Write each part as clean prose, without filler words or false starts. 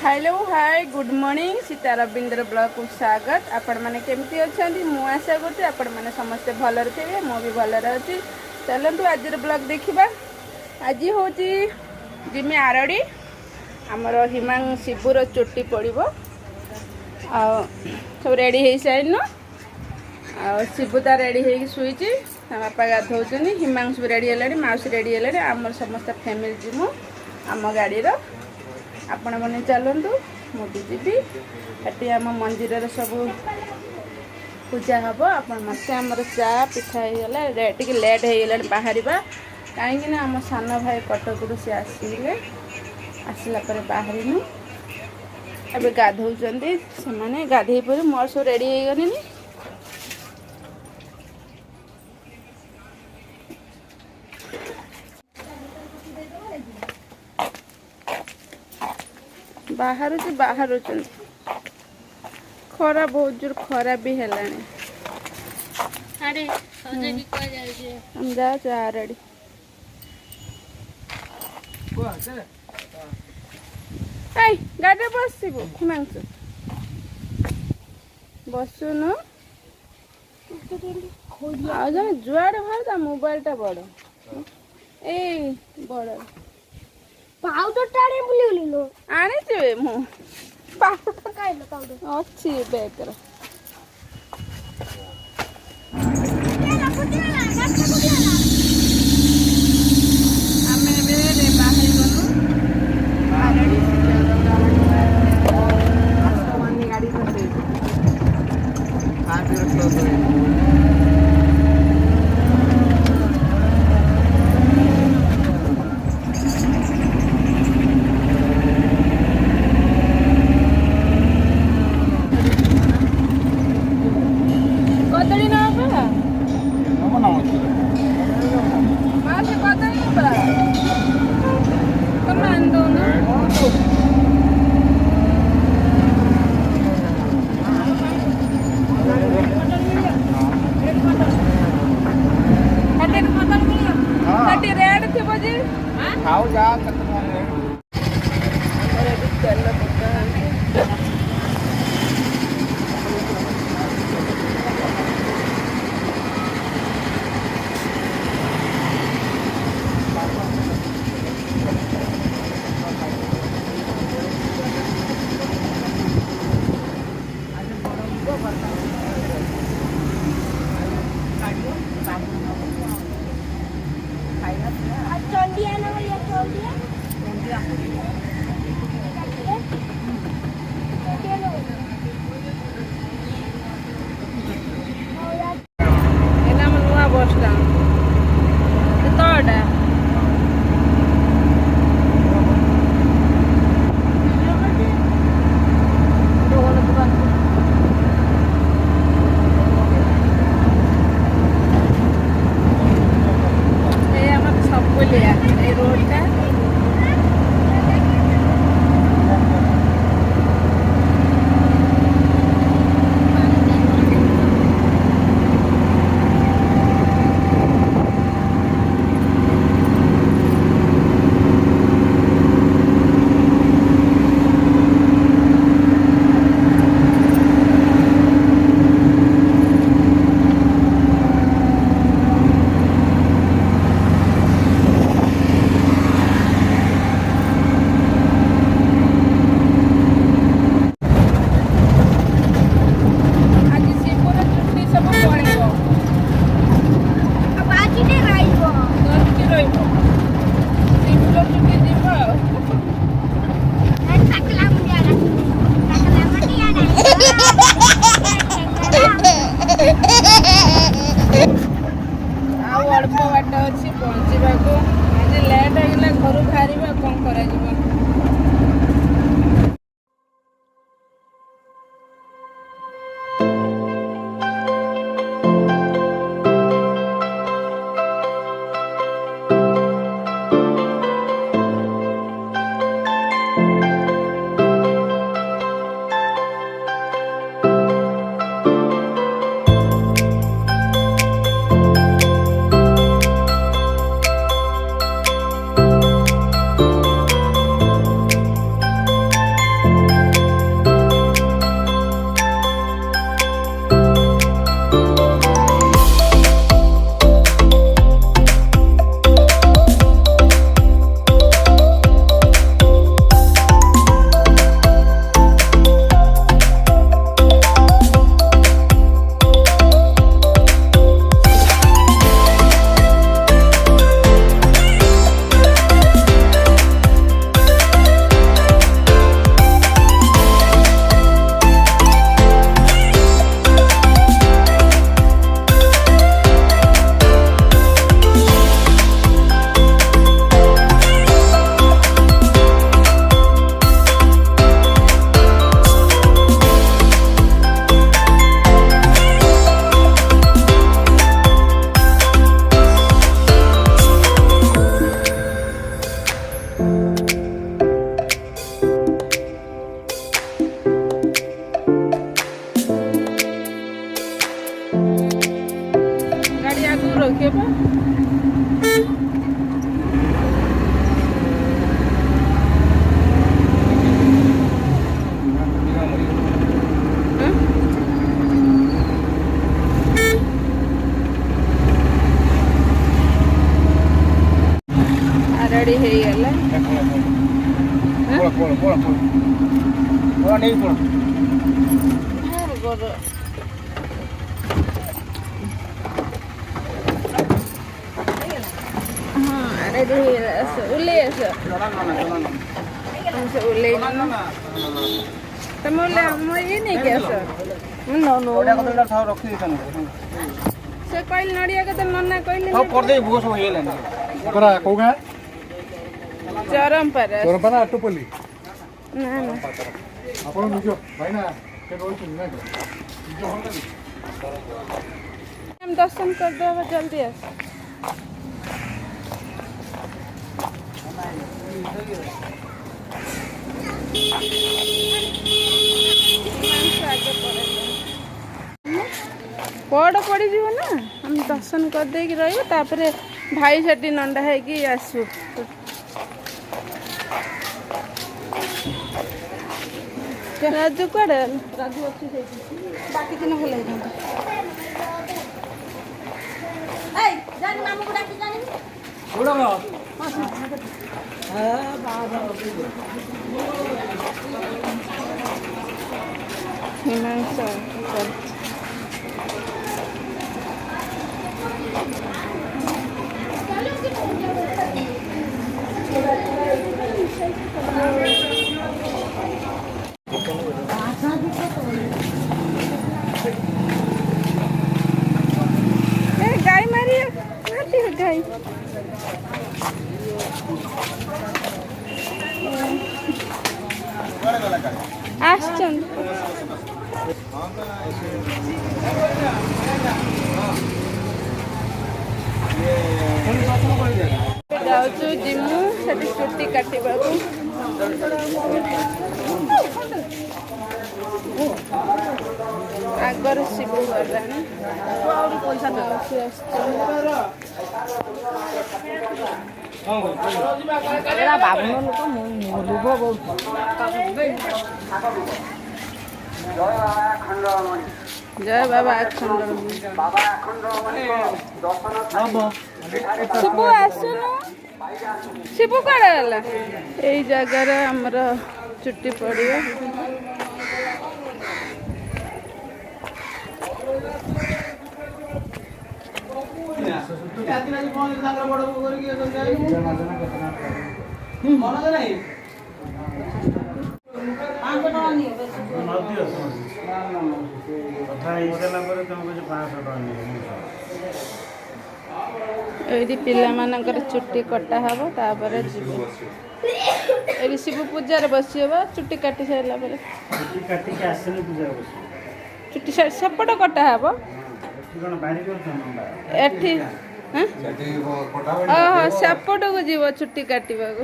Hello hi good morning Sita Ravindra blog को स्वागत। आपण मैंने केमती अच्छा मु आशा करते आपण मैंने समस्ते भलर थे मु भी भलर अच्छी। चलतु आज ब्लॉग देखा। आज हूँ जिमी आरड़ी आमर हिमांग शिबुर चोटी पड़ो सब रेडी हो सारे शिबुता रेडी हो शुई बापा गाधौन हिमांश भी रेडी है मौसी रेडी है आम समस्त फैमिली जीमु आम गाड़ी आपण मैंने चलतु मुझे जी ये आम मंदिर सब पूजा हम आप मत आम चा पिठा होगा टे लेट हो गला बाहर कहीं आम सान भाई कटक सी आसिले आसला बाहर अब गाधौं से गाधे पर मोर सब रेडी हो गनी बाहर खरा बहुत जोर खरा भी है आरड़ी गाड़ी बस हिमांशु बसुन आज जुआड़े बाहर मोबाइल टा बड़ ए बड़ पाउडर टाणे बुली लो आने जे मु पाउडर काइलो पाउडर अच्छी बैग रे हमें बेरे बाहर गनु आरड़ी से गाड़ी फसे आज क्लोज हो खाओ जा बस स्टैंड अल्प बाट अच्छी पहुँचा आज लेट होगा घर बाहर कौन कर ହେବ। ରେଡି ହେଇଗଲା। ହଁ ରେଡି ହେଇଗଲା। ଆସ ଓହ୍ଲେଇ ଆସ। ଓହ୍ଲେଇ ତମେ ଓହ୍ଲେଇ ଆମ ଇଏ ନେଇକି ଆସ। ସେ କହିଲେ ନଡ଼ିଆ କଥା ନନା କହିଲେ କୋଉ ଗାଁ? ଚରମ୍ପାରା। ଚରମ୍ପାରା ଆଟୋପଲ୍ଲୀ। ନା ନା ଆପଣ ନିଜ ଭାଇନା ରହୁଛନ୍ତି ନା ଦର୍ଶନ କରିଦେବ ଜଲ୍ଦି ଆସ। ପହଡ଼ ପଡ଼ିଯିବ ନା ଆମେ ଦର୍ଶନ କରିଦେଇକି ରହିବୁ ତାପରେ ଭାଇ ସେଠି ନଣ୍ଡା ହେଇକି ଆସିବୁ। ରାଜୁ କୁଆଡ଼େ ରାଜୁ ଅଛି ସେଇଠି ବାକି ଦିନ ଭଲ ହେଇଥାନ୍ତା। ହିମାଂଶୁ ଗାଈ ମାରି ଗାଈ ଆସିଛନ୍ତି। ଯାଉଛୁ ଜିମୁ ସେଠି ଚୁଟି କାଟିବାକୁ। ଆଗରୁ ଶିବୁ ଗଲାଣି। ବାବୁନ ଲୋକ ଲୋଭ ବହୁତ। ଜୟ ବାବା ଆଖଣ୍ଡଳମଣି। ଶିବୁ ଆସୁନୁ। ଶିବୁ କୁଆଡ଼େ ଗଲା? ଏଇ ଜାଗାରେ ଆମର ଚୁଟି ପଡ଼ିବ। ଏଇଠି ପିଲାମାନଙ୍କର ଚୁଟି କଟା ହବ ତାପରେ ଯିବୁ। ଏଇଠି ଶିବ ପୂଜାରେ ବସିବ ଚୁଟି କାଟି ସାରିଲା ପରେ। ଚୁଟି ସେପଟ କଟା ହବ ଏଠି। ଓହୋ ସେପଟକୁ ଯିବ ଚୁଟି କାଟିବାକୁ।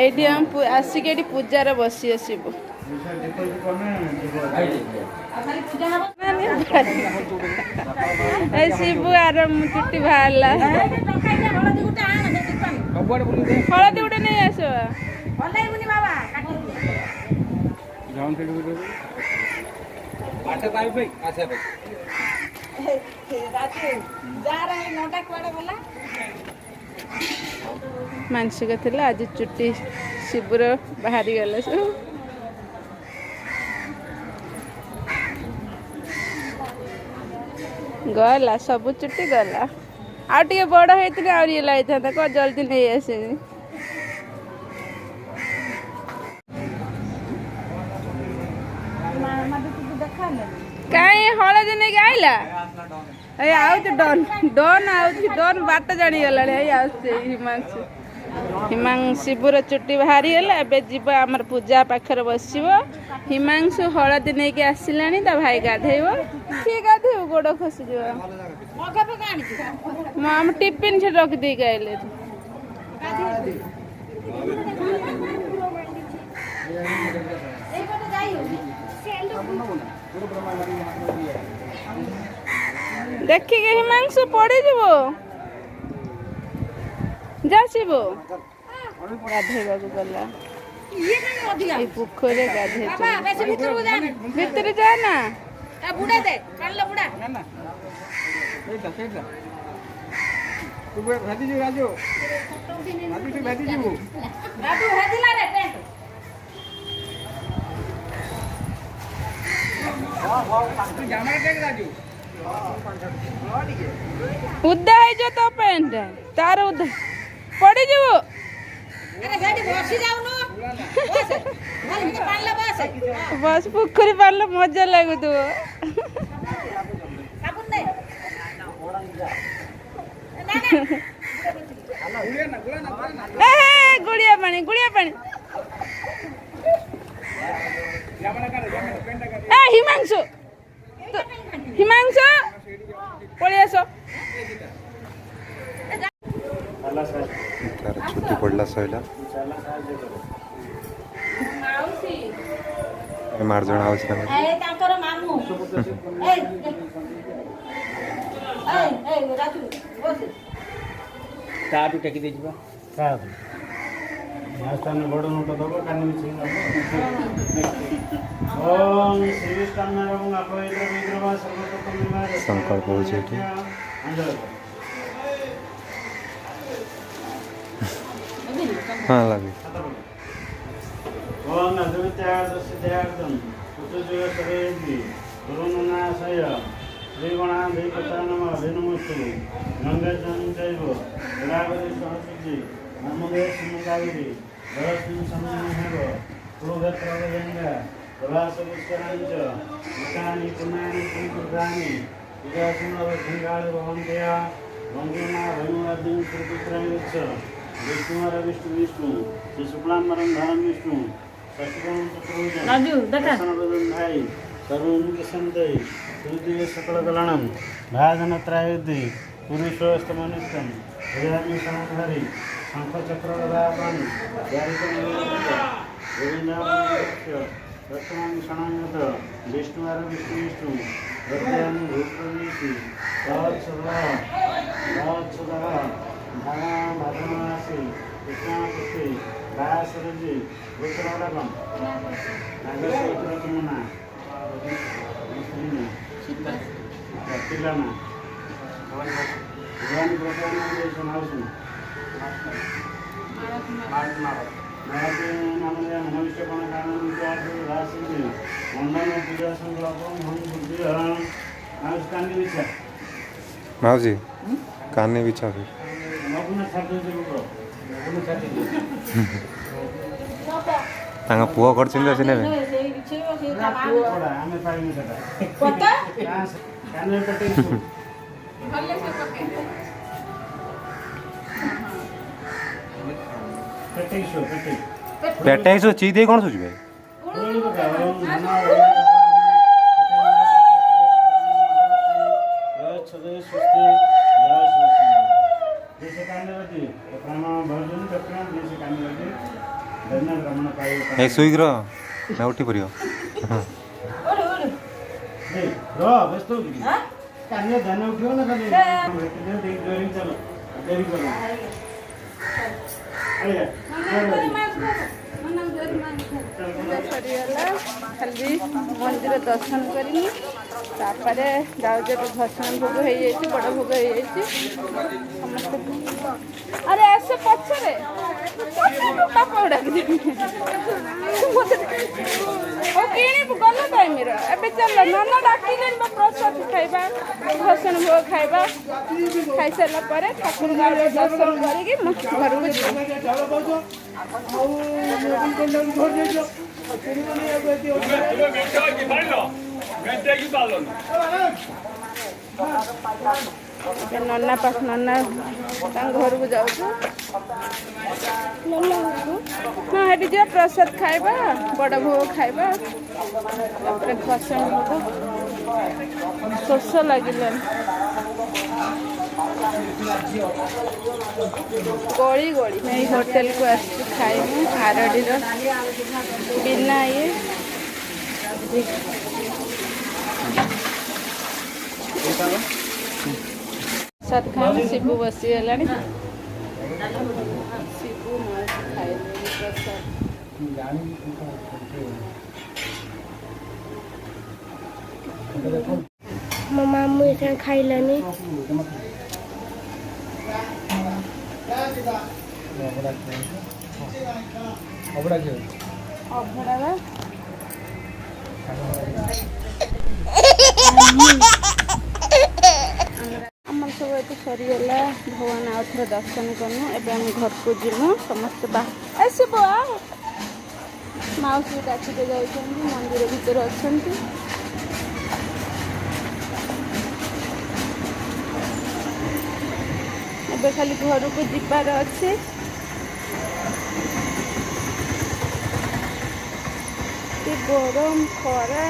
ଏଇଠି ଆମେ ଆସିକି ଏଠି ପୂଜାରେ ବସି ଆସିବୁ। ଶିବୁ ଆର ଚୁଟି ବାହାରିଲା। ହଳଦୀ ଗୋଟେ ନେଇ ଆସିବ। ମାନସିକ ଥିଲା ଆଜି ଚୁଟି ଶିବୁର ବାହାରିଗଲା ସବୁ। ଗଲା ସବୁ ଚୁଟି ଗଲା। ଆଉ ଟିକେ ବଡ଼ ହେଇଥିଲେ ଆହୁରି ଇଏ ଲାଗିଥାନ୍ତା। କଣ ଜଲ୍ଦି ନେଇ ଆସିନି। କାଇଁ ହଳଦୀ ନେଇକି ଆଇଲା? ଏଇ ଆଉଛି ଡନ୍ ଆଉଛି। ଡନ୍ ବାଟ ଜାଣିଗଲାଣି। ଏଇ ଆସୁଛି ହିମାଂଶୁ। ଶିବୁର ଚୁଟି ବାହାରିଗଲା। ଏବେ ଯିବ ଆମର ପୂଜା ପାଖରେ ବସିବ। ହିମାଂଶୁ ହଳଦୀ ନେଇକି ଆସିଲାଣି। ତା ଭାଇ ଗାଧେଇବ। କିଏ ଗାଧେଇବ? ଗୋଡ଼ ଖସିଯିବ। ଆମ ଟିଫିନ୍ ସେଠି ରଖିଦେଇକି ଆଇଲେ। ଦେଖିକି ହିମାଂଶୁ ପଡ଼ିଯିବ। ଯା ଶିବୁ ଗାଧେଇବାକୁ ଗଲା ଏଇ ପୋଖରୀରେ ଗାଧେଇ ଭିତରେ ଯା ନା ଉଦା ହେଇଯିବ ତୋ ପ୍ୟାଣ୍ଟ ତାର ଉଦା ପଡ଼ିଯିବ। ବସ୍ ପୋଖରୀ ପାଣିଲେ ମଜା ଲାଗୁଥିବ। ଗୁଳିଆ ପାଣି ହିମାଂଶୁ ପଳେଇ ଆସ। ତାର ଛୁଟି ପଡ଼ିଲା ସଇଲା ମାର୍ଜଣା ହେଉଛି ତାଙ୍କର ମାମୁଁ ତାଠୁ ଟେକି ଦେଇଯିବା ବଡ଼ ନୋଟ ଦେବ କାନି ମିଶେଇ ସଂକଳ୍ପ ହେଉଛି ଏଠି। ହଁ ଲାଗେ विष्णु शुक्लांबरम धरम विष्णु सर्वमुखसंतय सकल कलणम भाजन त्रायुद्धि पुरुषोस्तमनित्यम हृदयाग्नि समधारी शंख चक्र गदापाणि वर्तमान क्षणांगत विष्णुवार विष्णु हृदयाग्नि भूप्रवेशी सदा भाद्रमासी कृष्णापति बासरजी उत्तरागम नागेश्वरमुना पिलाना भगवान प्रसन्न मनविष्यपण कारण मंडन पूजा संकल्प बुद्धि हरण कानी बिछा माउजी काने बिछा फिर ତାଙ୍କ ପୁଅ କରିଛନ୍ତି ସେ ନେବେ ପେଟେ ଶୋ ଚି ଦେଇ କ'ଣ ଶୋଚିବେ ଏ ଶୋଇକି ରହ ନା ଉଠି ପଡ଼ିବ ସରିଗଲା ଖାଲି ମନ୍ଦିର ଦର୍ଶନ କରିନି ତାପରେ ଯାଉଛି ଭସାଣ ଭୋଗ ହେଇଯାଇଛି ବଡ଼ ଭୋଗ ହେଇଯାଇଛି ସମସ୍ତେ ଆରେ ଆସ ପଛରେ ବାପା ଡାକି ହଉ କିଣିବୁ ଗଲା ଟାଇମର ଏବେ ଚାଲ ନନା ଡାକିଲେଣି ବା ପ୍ରସାଦ ଖାଇବା ଭସାଣ ଭୋଗ ଖାଇବା ଖାଇସାରିଲା ପରେ ଠାକୁରଙ୍କ ଦର୍ଶନ କରିକି ମୁଁ ଘରକୁ ଯିବି ନନା ନନା ତାଙ୍କ ଘରକୁ ଯାଉଛୁ ହଁ ସେଠି ଯିବା ପ୍ରସାଦ ଖାଇବା ବଡ଼ ଭୋଗ ଖାଇବା ତାପରେ ଭସାଣ ଭୋଗ ଶୋଷ ଲାଗିଲାନି ଗଳି ଗଳି ଏଇ ହୋଟେଲକୁ ଆସିଛୁ ଖାଇବୁ ଆରଡ଼ିର ବିନା ଇଏ प्रसाद खाई शिबू बसीगला शिबू माउसी खाइले प्रसाद ମୋ ମାମୁଁ ଏଠାରେ ଖାଇଲାନି। ଅଭଡ଼ା ବା ଆମର ସବୁ ଏଠି ସରିଗଲା ଭଗବାନ ଆଉ ଥରେ ଦର୍ଶନ କଲୁ। ଏବେ ଆମେ ଘରକୁ ଯିବୁ ସମସ୍ତେ ଆସିବ ମାଉସୀ ଡାକିତେ ଯାଉଛନ୍ତି ମନ୍ଦିର ଭିତରେ ଅଛନ୍ତି। ଏବେ ଖାଲି ଘରକୁ ଯିବାର ଅଛି। କି ଗରମ ଖରା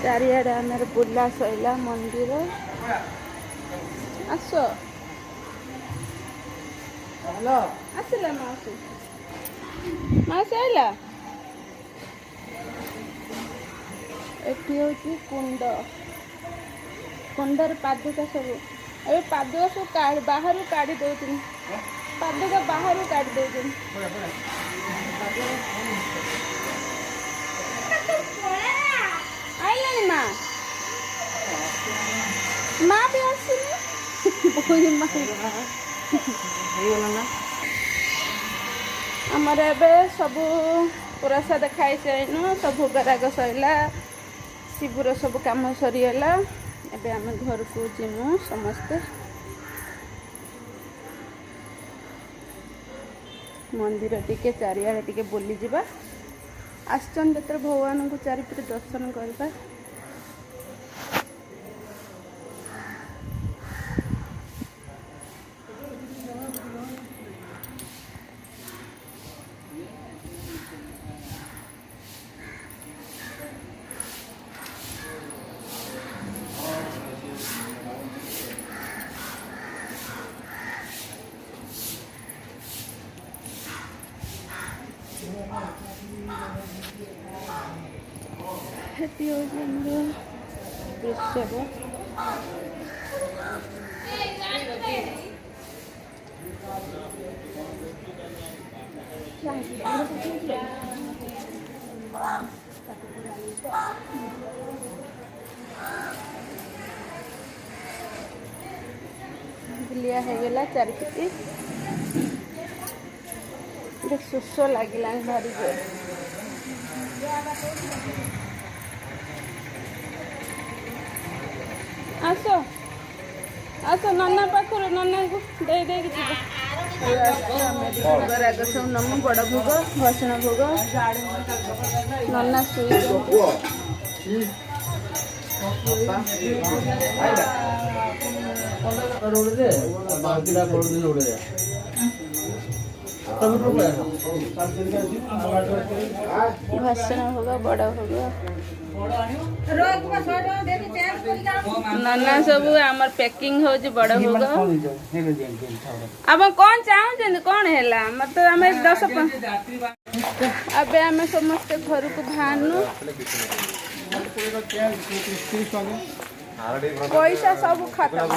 ଚାରିଆଡ଼େ ଆମର ବୁଲା ସଇଲା ମନ୍ଦିର। ଆସ ଆସିଲା ମାଉସୀ ମାଉସୀ ଆଇଲା। ଏଠି ହେଉଛି କୁଣ୍ଡ କୁଣ୍ଡରେ ପାଦୁକା ସବୁ ଏବେ ପାଦୁକା ସବୁ ବାହାରୁ କାଢ଼ି ଦେଉଛନ୍ତି। ପାଦୁକା ବାହାରୁ କାଢ଼ି ଦେଉଛନ୍ତି। ଆଇଲାଣି ମା ମା ବି ଆସିନି ଆମର ଏବେ ସବୁ ପ୍ରସାଦ ଖାଇସାରିନୁ ସବୁ ଭୋଗରାଗ ସରିଲା ଶିବୁର ସବୁ କାମ ସରିଗଲା। ଏବେ ଆମେ ଘରକୁ ଯିମୁ ସମସ୍ତେ ମନ୍ଦିର ଟିକେ ଚାରିଆଡ଼େ ଟିକେ ବୁଲିଯିବା। ଆସିଛନ୍ତି ଯେତେବେଳେ ଭଗବାନଙ୍କୁ ଚାରିପଟେ ଦର୍ଶନ କରିବା। ହେଟି ହେଉଛି ଆମର ବୃଷଭ ବୁଲିଆ ହେଇଗଲା ଚାରିପିଟି ଶୋଷ ଲାଗିଲାଣି ଭାରି ଜୋର। ଆସ ଆସ ନନା ପାଖରୁ ନନାକୁ ଦେଇ ଦେଇକି ଯିବ। ଭୋଗରାଗ ସବୁ ନମୁ ବଡ଼ ଭୋଗ ଭସଣ ଭୋଗ ନନା ଶୋଇଛନ୍ତି। ଭସଣ ଭୋଗ ବଡ଼ ଭୋଗ ନନା ସବୁ ଆମର ପ୍ୟାକିଂ ହଉଛି ବଡ଼ ଭୋଗ। ଆପଣ କ'ଣ ଚାହୁଁଛନ୍ତି କ'ଣ ହେଲା ଆମର ତ ଆମେ 10 ଏବେ ଆମେ ସମସ୍ତେ ଘରକୁ ବାହାରିନୁ। ପଇସା ସବୁ ଖତମ।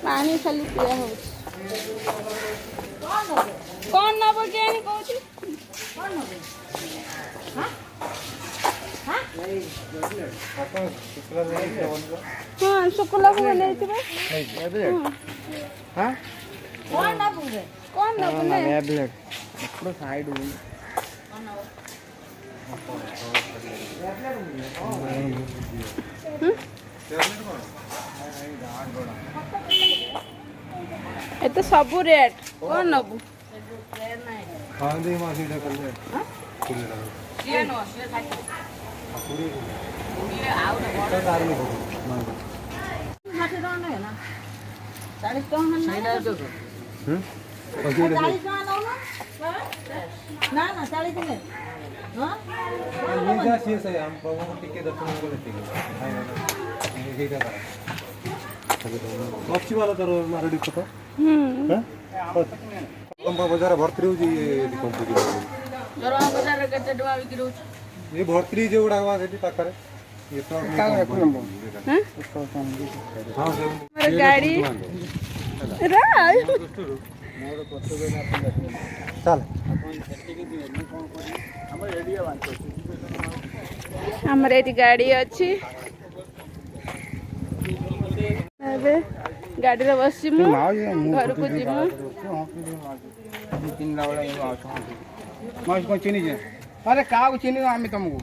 ପାଣି ଖାଲି ପିଆ ହଉଛି। କ'ଣ ନବ କେଜାଣି କହୁଛି। ହଁ ଶୁକ୍ଲା ଭୋଗ ନେଇଥିବେ। କ'ଣ ନବୁ ଏତେ ସବୁ ରେଟ୍ କ'ଣ ନବୁ। ଅଛି ବାଲା ତୋର ମାରଡି ଖତ ବଜାର ଭର୍ତ୍ତି ରହୁଛି କମ୍ପୁଟର ଦରମା ବଜାରରେ କେତେ ଟଙ୍କା ବିକ୍ରି ହଉଛି? ଏ ଭର୍ତ୍ତି ଯୋଉଗୁଡ଼ାକ ସେଠି ପାଖରେ ଆମର ଗାଡ଼ି ରାୟ ଚାଲ ଆମର ଏଠି ଗାଡ଼ି ଅଛି। ଏବେ ଗାଡ଼ିରେ ବସିମୁ ଘରକୁ ଯିମୁ। ଚିହ୍ନିଛେ ଆରେ କାହାକୁ ଚିହ୍ନିବ ଆମେ ତମକୁ